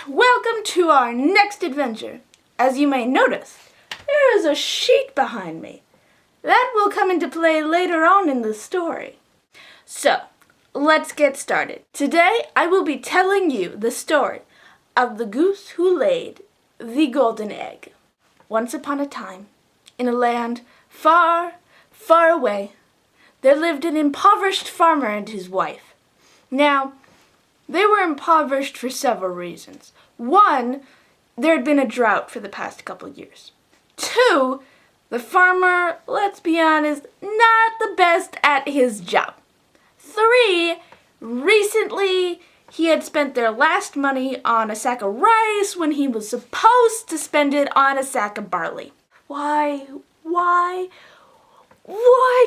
Welcome to our next adventure. As you may notice, there is a sheet behind me. That will come into play later on in the story. So, let's get started. Today, I will be telling you the story of the goose who laid the golden egg. Once upon a time, in a land far, far away, there lived an impoverished farmer and his wife. Now, they were impoverished for several reasons. One, there had been a drought for the past couple of years. Two, the farmer, let's be honest, not the best at his job. Three, recently he had spent their last money on a sack of rice when he was supposed to spend it on a sack of barley. Why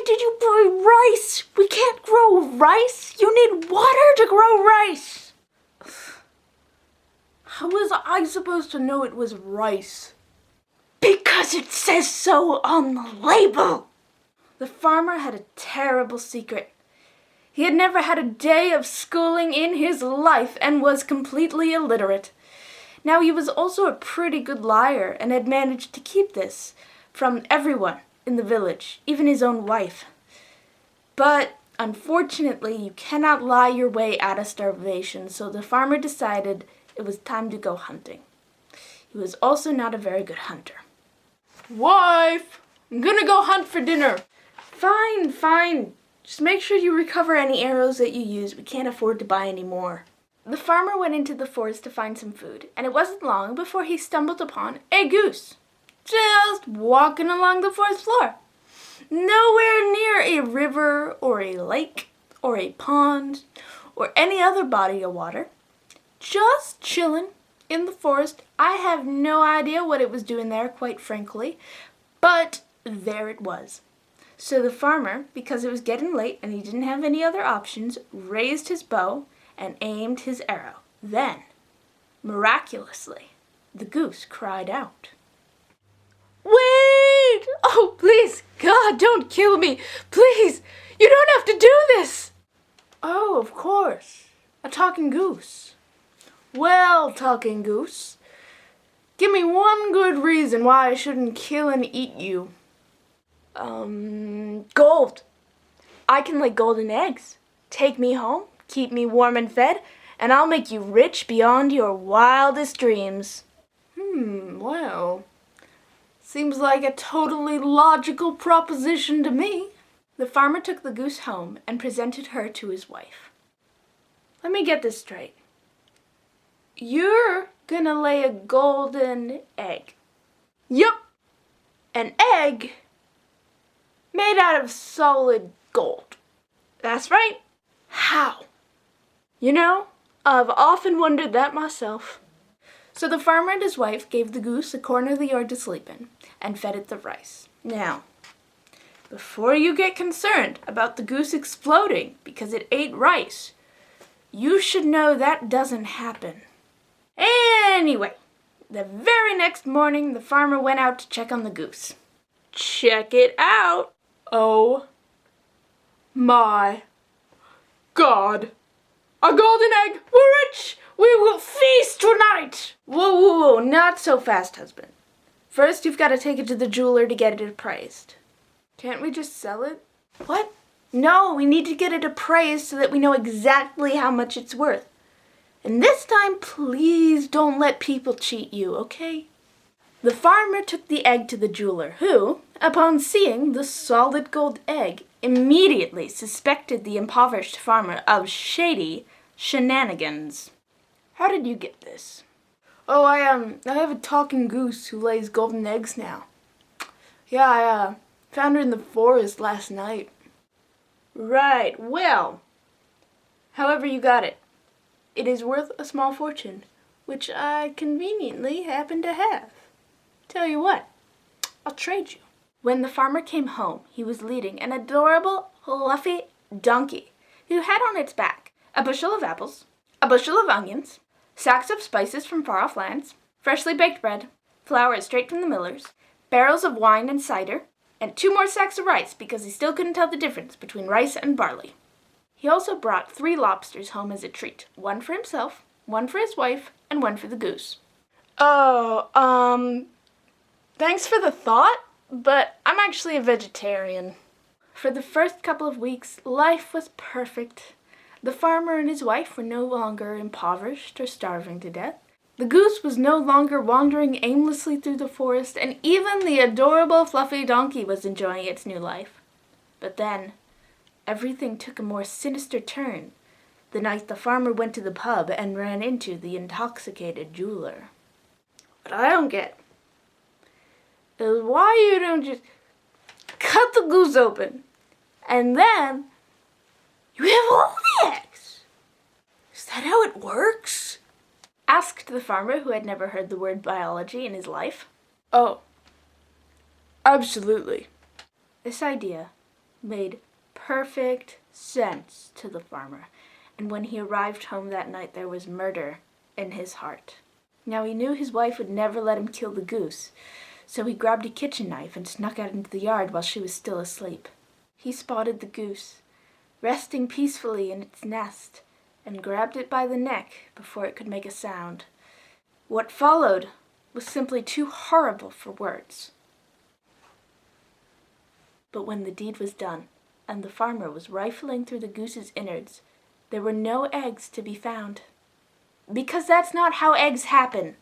did you buy rice? We can't grow rice. You need water to grow rice. How was I supposed to know it was rice? Because it says so on the label. The farmer had a terrible secret. He had never had a day of schooling in his life and was completely illiterate. Now he was also a pretty good liar and had managed to keep this from everyone in the village, even his own wife. But unfortunately, you cannot lie your way out of starvation, so the farmer decided it was time to go hunting. He was also not a very good hunter. Wife, I'm gonna go hunt for dinner. Fine. Just make sure you recover any arrows that you use. We can't afford to buy any more. The farmer went into the forest to find some food, and it wasn't long before he stumbled upon a goose, just walking along the forest floor. Nowhere near a river or a lake or a pond or any other body of water. Just chilling in the forest. I have no idea what it was doing there, quite frankly, but there it was. So the farmer, because it was getting late and he didn't have any other options, raised his bow and aimed his arrow. Then, miraculously, the goose cried out. Wait! Oh, please, God, don't kill me. Please, you don't have to do this. Oh, of course, a talking goose. Well, talking goose, give me one good reason why I shouldn't kill and eat you. Gold. I can lay golden eggs. Take me home, keep me warm and fed, and I'll make you rich beyond your wildest dreams. Well, seems like a totally logical proposition to me. The farmer took the goose home and presented her to his wife. Let me get this straight. You're gonna lay a golden egg. Yup, an egg made out of solid gold. That's right. How? You know, I've often wondered that myself. So the farmer and his wife gave the goose a corner of the yard to sleep in and fed it the rice. Now, before you get concerned about the goose exploding because it ate rice, you should know that doesn't happen. Anyway, the very next morning, the farmer went out to check on the goose. Check it out. Oh my God. A golden egg! We're rich! We will feast tonight! Whoa, not so fast, husband. First, you've got to take it to the jeweler to get it appraised. Can't we just sell it? What? No, we need to get it appraised so that we know exactly how much it's worth. And this time, please don't let people cheat you, okay? The farmer took the egg to the jeweler, who, upon seeing the solid gold egg, immediately suspected the impoverished farmer of shady shenanigans. How did you get this? Oh, I have a talking goose who lays golden eggs now. Yeah, I found her in the forest last night. Right, well, however you got it, it is worth a small fortune, which I conveniently happen to have. Tell you what, I'll trade you. When the farmer came home, he was leading an adorable, fluffy donkey who had on its back a bushel of apples, a bushel of onions, sacks of spices from far-off lands, freshly baked bread, flour straight from the miller's, barrels of wine and cider, and 2 more sacks of rice because he still couldn't tell the difference between rice and barley. He also brought 3 lobsters home as a treat, one for himself, One for his wife and one for the goose. Oh, thanks for the thought, but I'm actually a vegetarian. For the first couple of weeks, life was perfect. The farmer and his wife were no longer impoverished or starving to death. The goose was no longer wandering aimlessly through the forest, and even the adorable fluffy donkey was enjoying its new life. But then, everything took a more sinister turn the night the farmer went to the pub and ran into the intoxicated jeweler. What I don't get is why you don't just cut the goose open and then you have all the eggs. Is that how it works? Asked the farmer, who had never heard the word biology in his life. Oh, absolutely. This idea made perfect sense to the farmer, and when he arrived home that night there was murder in his heart. Now he knew his wife would never let him kill the goose, so he grabbed a kitchen knife and snuck out into the yard while she was still asleep. He spotted the goose, resting peacefully in its nest, and grabbed it by the neck before it could make a sound. What followed was simply too horrible for words. But when the deed was done, and the farmer was rifling through the goose's innards, there were no eggs to be found. Because that's not how eggs happen.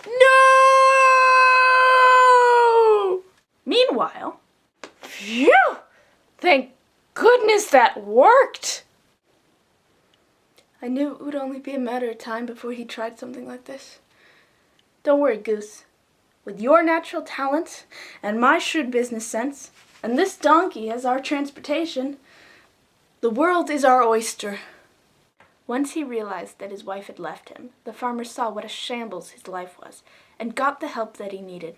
No! Meanwhile, phew! Thank goodness that worked! I knew it would only be a matter of time before he tried something like this. Don't worry, Goose. With your natural talent and my shrewd business sense, and this donkey as our transportation, the world is our oyster. Once he realized that his wife had left him, the farmer saw what a shambles his life was and got the help that he needed.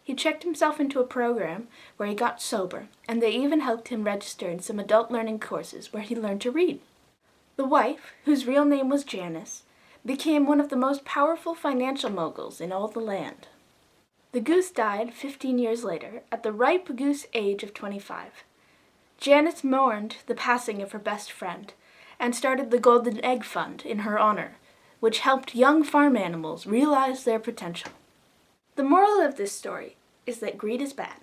He checked himself into a program where he got sober, and they even helped him register in some adult learning courses where he learned to read. The wife, whose real name was Janice, became one of the most powerful financial moguls in all the land. The goose died 15 years later, at the ripe goose age of 25. Janice mourned the passing of her best friend and started the Golden Egg Fund in her honor, which helped young farm animals realize their potential. The moral of this story is that greed is bad,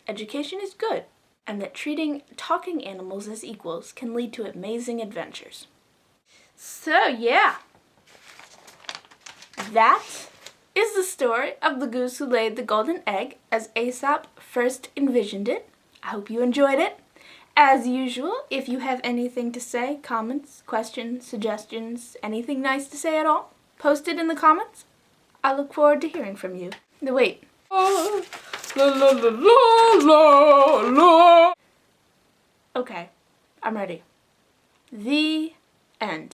education is good, and that treating talking animals as equals can lead to amazing adventures. So, yeah. That is the story of the goose who laid the golden egg as Aesop first envisioned it. I hope you enjoyed it. As usual, if you have anything to say, comments, questions, suggestions, anything nice to say at all, post it in the comments. I look forward to hearing from you. No, wait. La, la, la, la, la. Okay, I'm ready. The end.